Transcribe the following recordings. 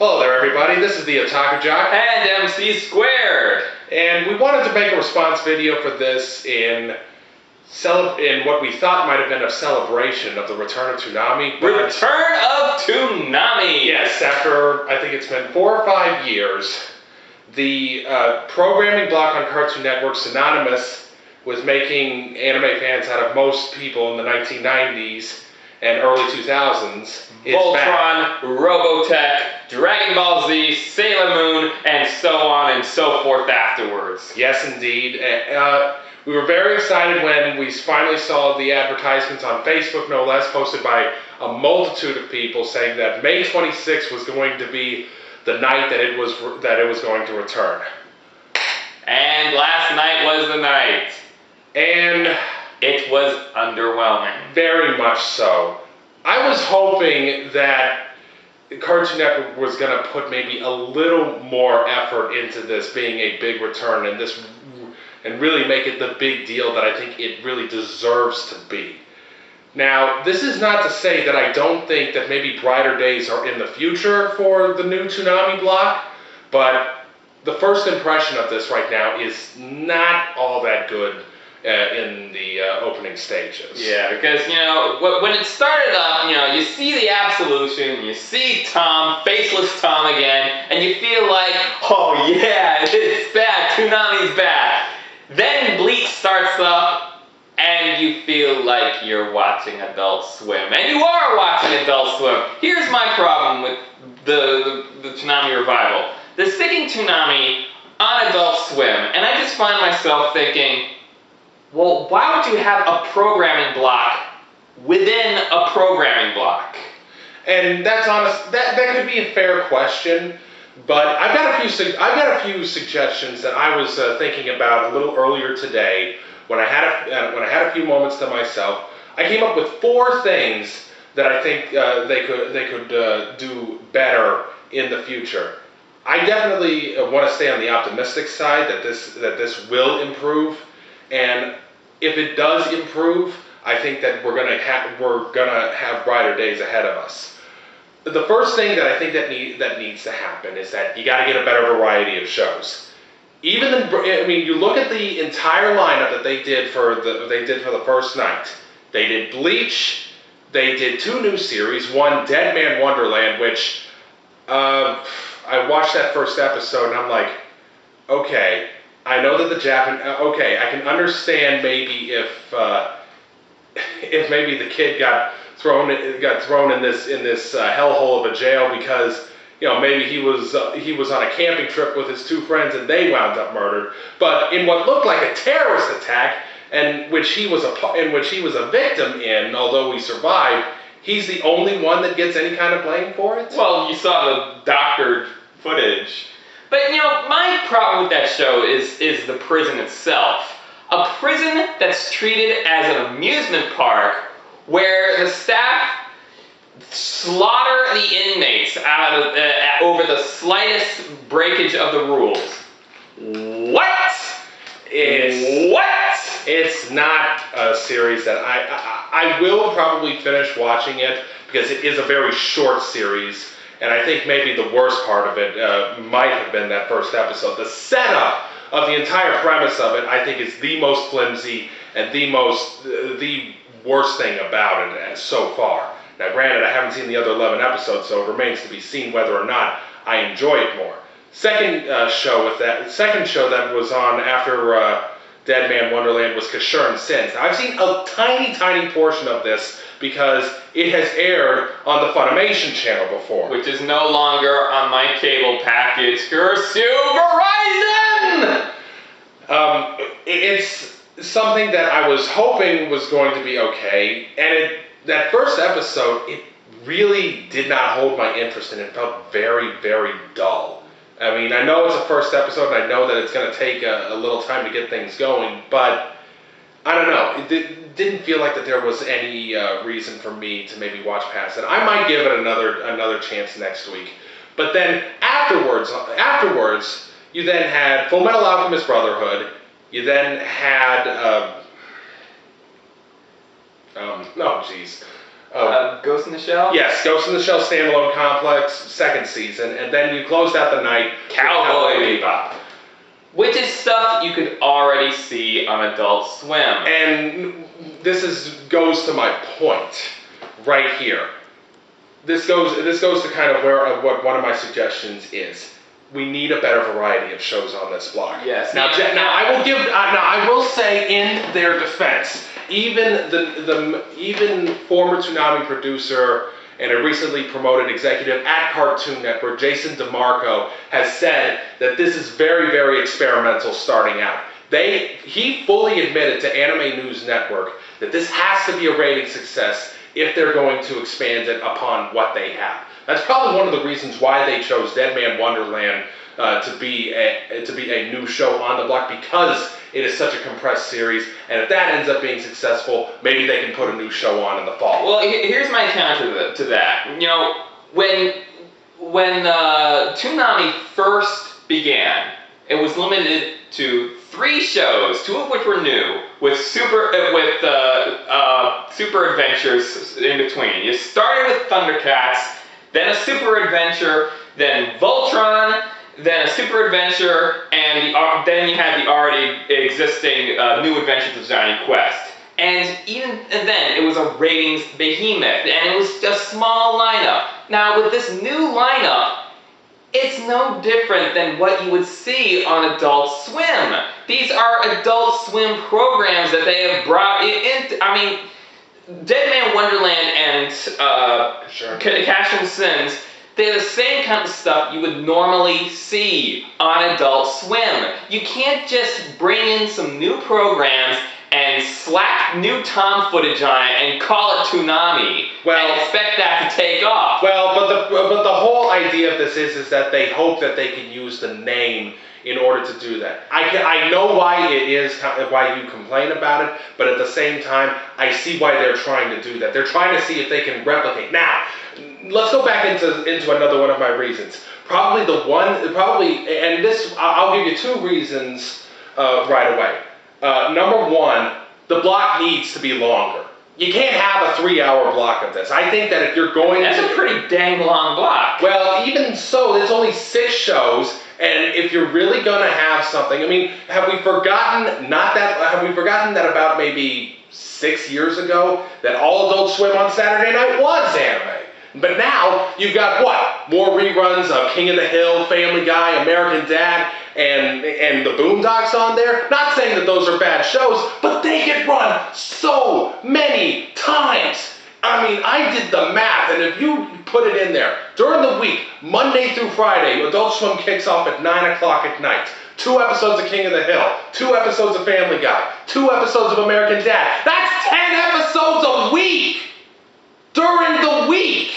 Hello there, everybody. This is the Otaku Jock and MC Squared, and we wanted to make a response video for this in what we thought might have been a celebration of the return of Toonami. Return of Toonami. Yes, after I think it's been 4 or 5 years, the programming block on Cartoon Network, synonymous with making anime fans out of most people in the 1990s and early 2000s. Voltron, Robotech, Dragon Ball Z, Sailor Moon, and so on and so forth afterwards. Yes, indeed. We were very excited when we finally saw the advertisements on Facebook, no less, posted by a multitude of people saying that May 26th was going to be the night that it was going to return. And last night was the night. And it was underwhelming. Very much so. I was hoping that Cartoon Network was going to put maybe a little more effort into this being a big return and really make it the big deal that I think it really deserves to be. Now, this is not to say that I don't think that maybe brighter days are in the future for the new Toonami block, but the first impression of this right now is not all that good in the opening stages. Yeah, because, when it started up, you see the Absolution, you see Tom, Faceless Tom again, and you feel like, oh yeah, it's back, Toonami's back. Then Bleach starts up, and you feel like you're watching Adult Swim. And you are watching Adult Swim. Here's my problem with the Toonami revival. They're sticking Toonami on Adult Swim, and I just find myself thinking, well, why would you have a programming block within a programming block? And that's honest. That could be a fair question, but I've got a few suggestions that I was thinking about a little earlier today when I had a few moments to myself. I came up with 4 things that I think they could do better in the future. I definitely want to stay on the optimistic side that this will improve. And if it does improve, I think that we're gonna have brighter days ahead of us. The first thing that I think that needs to happen is that you got to get a better variety of shows. You look at the entire lineup that they did for the first night. They did Bleach. They did 2 new series. One, Dead Man Wonderland, which I watched that first episode and I'm like, okay. I know that I can understand maybe if maybe the kid got thrown in this hellhole of a jail because maybe he was on a camping trip with his 2 friends and they wound up murdered. But in what looked like a terrorist attack, and which he was a victim in, although he survived, he's the only one that gets any kind of blame for it. Well, you saw the doctored footage. But, my problem with that show is the prison itself. A prison that's treated as an amusement park where the staff slaughter the inmates over the slightest breakage of the rules. What? It's not a series that I will probably finish watching it because it is a very short series. And I think maybe the worst part of it might have been that first episode. The setup of the entire premise of it, I think, is the most flimsy and the worst thing about it so far. Now, granted, I haven't seen the other 11 episodes, so it remains to be seen whether or not I enjoy it more. Second show that was on after Dead Man Wonderland was Casshern Sins. Now, I've seen a tiny, tiny portion of this because it has aired on the Funimation channel before. Which is no longer on my cable package. Curse you, Verizon! It's something that I was hoping was going to be okay, and that first episode, it really did not hold my interest, and it felt very, very dull. I mean, I know it's a first episode, and I know that it's going to take a little time to get things going, but I don't know. It didn't feel like that there was any reason for me to maybe watch past it. I might give it another chance next week. But then afterwards, you then had Full Metal Alchemist Brotherhood. You then had Ghost in the Shell? Yes, Ghost in the Shell standalone complex, second season, and then you closed out the night with Cowboy Bebop. Which is stuff you could already see on Adult Swim. And goes to my point right here. This goes to kind of what one of my suggestions is. We need a better variety of shows on this block. Yes. Now I will say in their defense, even even former Toonami producer and a recently promoted executive at Cartoon Network, Jason DeMarco, has said that this is very, very experimental starting out. He fully admitted to Anime News Network that this has to be a rating success if they're going to expand it upon what they have. That's probably one of the reasons why they chose Dead Man Wonderland to be a new show on the block, because it is such a compressed series, and if that ends up being successful, maybe they can put a new show on in the fall. Well, here's my counter to that. You know, when Toonami first began, it was limited to 3 shows, 2 of which were new, with super adventures in between. You started with Thundercats, then a super adventure, then Voltron, then a super adventure, and then you had the already existing New Adventures of Johnny Quest. And even then, it was a ratings behemoth, and it was a small lineup. Now, with this new lineup, it's no different than what you would see on Adult Swim. These are Adult Swim programs that they have brought in. I mean, Dead Man Wonderland and Cash and Sins, they're the same kind of stuff you would normally see on Adult Swim. You can't just bring in some new programs and slap new Tom footage on it and call it Toonami and expect that to take off. Well, but the whole idea of this is that they hope that they can use the name in order to do that. I know why why you complain about it, but at the same time, I see why they're trying to do that. They're trying to see if they can replicate. Now, let's go back into another one of my reasons. I'll give you 2 reasons right away. Number 1, the block needs to be longer. You can't have a 3-hour block of this. I think that if you're going That's a pretty dang long block. Well, even so, it's only 6 shows, and if you're really going to have something, I mean, have we forgotten that about maybe 6 years ago that all Adult Swim on Saturday night was anime? But now, you've got what? More reruns of King of the Hill, Family Guy, American Dad, and the Boondocks on there. Not saying that those are bad shows, but they get run so many times. I mean, I did the math, and if you put it in there, during the week, Monday through Friday, Adult Swim kicks off at 9 o'clock at night. 2 episodes of King of the Hill, 2 episodes of Family Guy, 2 episodes of American Dad. That's 10 episodes a week! During the week!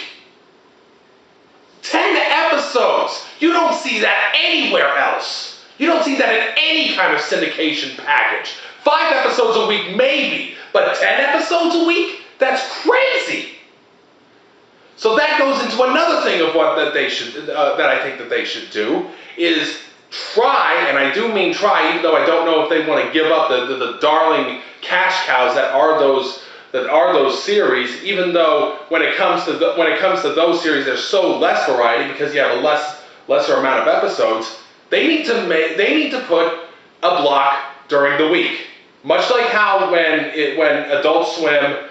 10 episodes! You don't see that anywhere else. You don't see that in any kind of syndication package. 5 episodes a week, maybe, but 10 episodes a week? That's crazy! So that goes into another thing of that I think that they should do, is try, and I do mean try, even though I don't know if they want to give up the darling cash cows that are those series, even though when it comes to those series, there's so less variety because you have a lesser amount of episodes. They need to put a block during the week, much like how when Adult Swim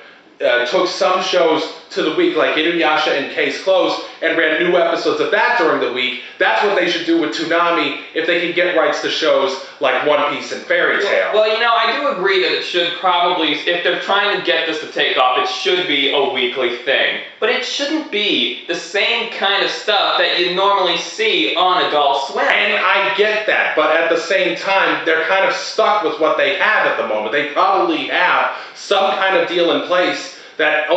took some shows to the week, like Inuyasha and Case Closed, and ran new episodes of that during the week. That's what they should do with Toonami if they can get rights to shows like One Piece and Fairy Tail. Well, you know, I do agree that it should probably, if they're trying to get this to take off, it should be a weekly thing. But it shouldn't be the same kind of stuff that you normally see on Adult Swim. And I get that, but at the same time, they're kind of stuck with what they have at the moment. They probably have some kind of deal in place that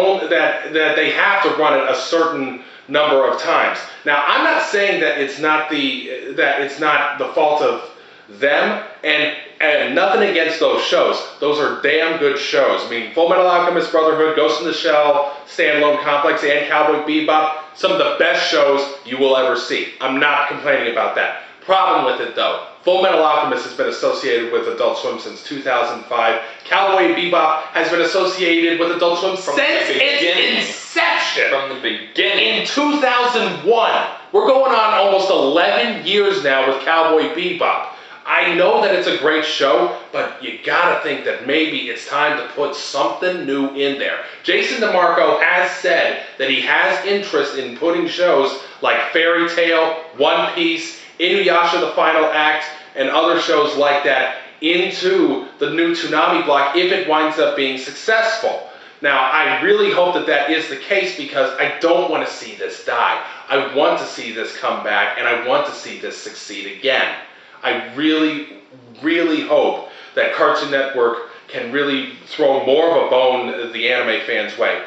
they have to run it a certain number of times. Now, I'm not saying that it's not the fault of them, and nothing against those shows. Those are damn good shows. I mean, Full Metal Alchemist Brotherhood, Ghost in the Shell, Standalone Complex, and Cowboy Bebop, some of the best shows you will ever see. I'm not complaining about that. Problem with it, though, Full Metal Alchemist has been associated with Adult Swim since 2005. Cowboy Bebop has been associated with Adult Swim since its inception. From the beginning. In 2001. We're going on almost 11 years now with Cowboy Bebop. I know that it's a great show, but you gotta think that maybe it's time to put something new in there. Jason DeMarco has said that he has interest in putting shows like Fairy Tail, One Piece, Inuyasha the Final Act, and other shows like that into the new Toonami block if it winds up being successful. Now, I really hope that that is the case because I don't want to see this die. I want to see this come back, and I want to see this succeed again. I really, really hope that Cartoon Network can really throw more of a bone the anime fans' way.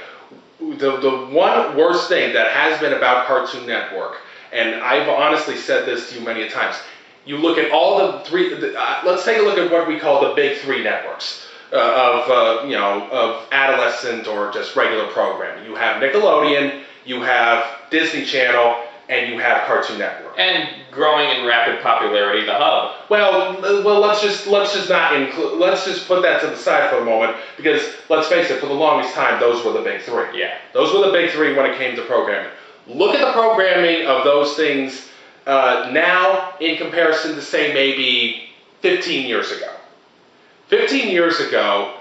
The one worst thing that has been about Cartoon Network, and I've honestly said this to you many times, you look at all the three, let's take a look at what we call the big three networks of adolescent or just regular programming. You have Nickelodeon, you have Disney Channel, and you have Cartoon Network. And growing in rapid popularity, the Hub. Well, let's just put that to the side for a moment because let's face it, for the longest time, those were the big three. Yeah. Those were the big three when it came to programming. Look at the programming of those things now in comparison to, say, maybe 15 years ago. 15 years ago,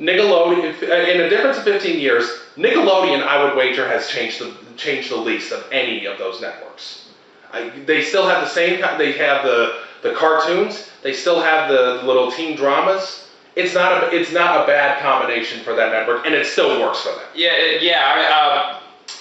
Nickelodeon, in a difference of 15 years, Nickelodeon, I would wager, has changed the least of any of those networks. They still have the same, they have the cartoons, they still have the little teen dramas. It's not a bad combination for that network, and it still works for them.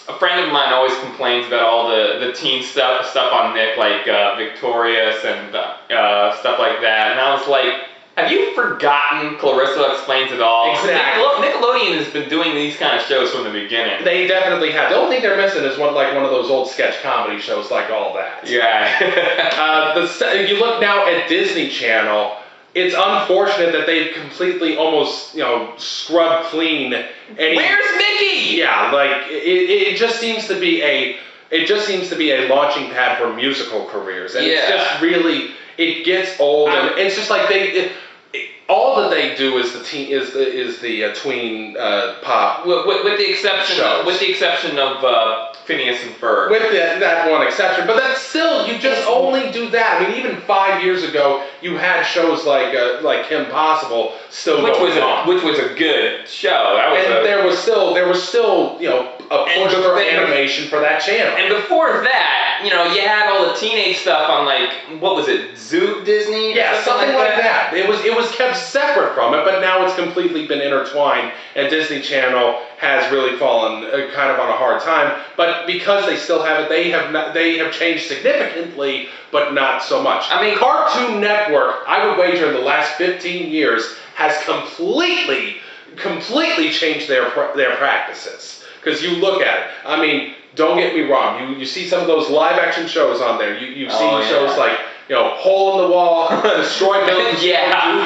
A friend of mine always complains about all the teen stuff on Nick, like Victorious and stuff like that, and I was like, have you forgotten Clarissa Explains It All? Exactly. Nickelodeon has been doing these kind of shows from the beginning. They definitely have. The only thing they're missing is one of those old sketch comedy shows like All That. Yeah. If you look now at Disney Channel, it's unfortunate that they've completely almost scrubbed clean. Where's Mickey? Yeah, like it just seems to be a launching pad for musical careers, and it's just really. It gets old, and it's just like all that they do is the tween pop. With the exception of Phineas and Ferb. With that one exception, but that's still you just only do that. I mean, even 5 years ago, you had shows like Kim Possible still going on, which was a good show. There was still a push for animation for that channel. And before that, you had all the teenage stuff on what was it, Zoo Disney? Yeah, something like that. It was kept separate from it, but now it's completely been intertwined, and Disney Channel has really fallen kind of on a hard time. But because they still have it, they have changed significantly, but not so much. I mean, Cartoon Network, I would wager in the last 15 years, has completely changed their practices. Because you look at it, I mean, don't get me wrong. You see some of those live action shows on there. You've seen shows like Hole in the Wall, Destroy Buildings, Do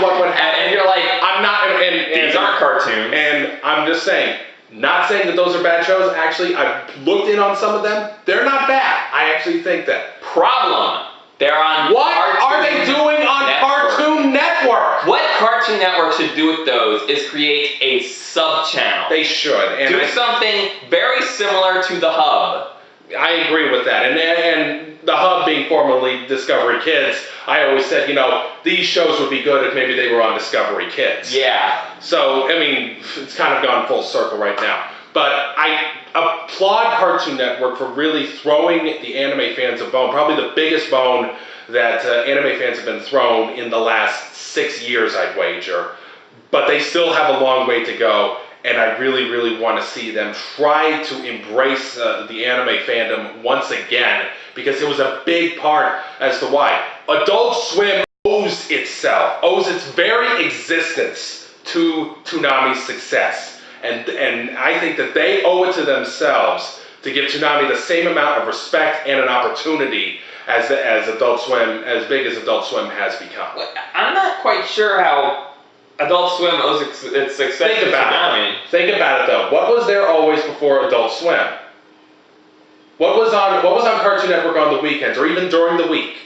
What Would Happen. And you're like, I'm not. And these aren't cartoons. And I'm just saying. Not saying that those are bad shows. Actually, I've looked in on some of them. They're not bad. I actually think that. Problem. They're on. What are they doing on Cartoon Network? What Cartoon Network should do with those is create a sub-channel. They should. And do something very similar to the Hub. I agree with that. And the Hub being formerly Discovery Kids, I always said, these shows would be good if maybe they were on Discovery Kids. Yeah. So, I mean, it's kind of gone full circle right now. But I applaud Cartoon Network for really throwing the anime fans a bone, probably the biggest bone that anime fans have been thrown in the last 6 years, I'd wager. But they still have a long way to go, and I really, really want to see them try to embrace the anime fandom once again, because it was a big part as to why. Adult Swim owes its very existence to Toonami's success. And I think that they owe it to themselves to give Toonami the same amount of respect and an opportunity as Adult Swim, as big as Adult Swim has become. I'm not quite sure how Adult Swim owes its success to Toonami. Think about it though. What was there always before Adult Swim? What was on Cartoon Network on the weekends or even during the week?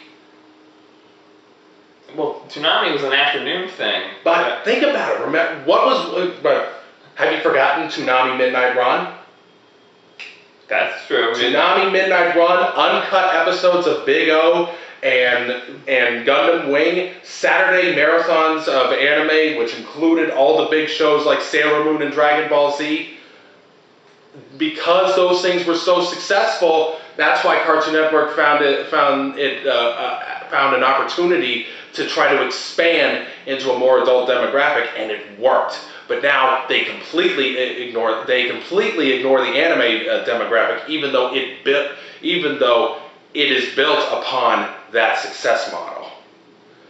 Well, Toonami was an afternoon thing. But think about it. Remember, have you forgotten Toonami Midnight Run? That's true. Toonami Midnight Run, uncut episodes of Big O and Gundam Wing, Saturday marathons of anime, which included all the big shows like Sailor Moon and Dragon Ball Z. Because those things were so successful, that's why Cartoon Network found an opportunity to try to expand into a more adult demographic, and it worked. But now they completely ignore the anime demographic, even though it is built upon that success model.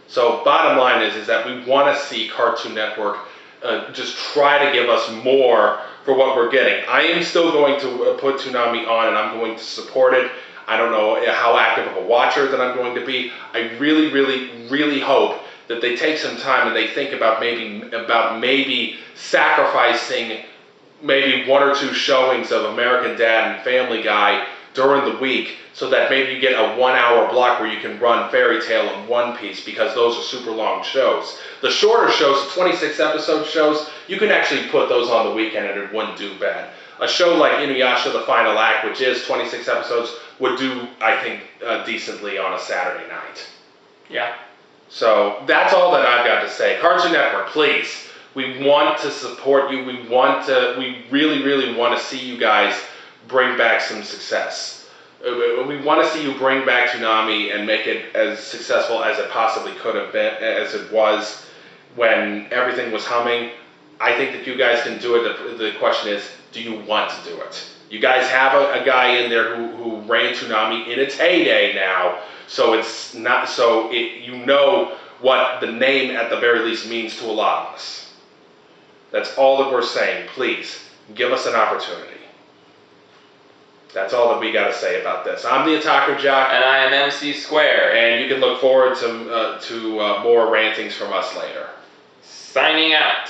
So bottom line is that we want to see Cartoon Network just try to give us more for what we're getting. I am still going to put Toonami on, and I'm going to support it. I don't know how active of a watcher that I'm going to be. I really, really, really hope that they take some time and they think about maybe sacrificing maybe 1 or 2 showings of American Dad and Family Guy during the week, so that maybe you get a 1-hour block where you can run Fairy Tail and One Piece, because those are super long shows. The shorter shows, 26-episode shows, you can actually put those on the weekend and it wouldn't do bad. A show like Inuyasha, The Final Act, which is 26 episodes, would do, I think, decently on a Saturday night. Yeah. So that's all that I've got to say. Cartoon Network, please. We want to support you. We really, really want to see you guys bring back some success. We want to see you bring back Toonami and make it as successful as it possibly could have been, as it was when everything was humming. I think that you guys can do it. The question is, do you want to do it? You guys have a guy in there who ran Toonami in its heyday now, so it's not you know what the name at the very least means to a lot of us. That's all that we're saying. Please give us an opportunity. That's all that we got to say about this. I'm the Otaku Jock, And I am MC Square. and you can look forward to more rantings from us later. Signing out.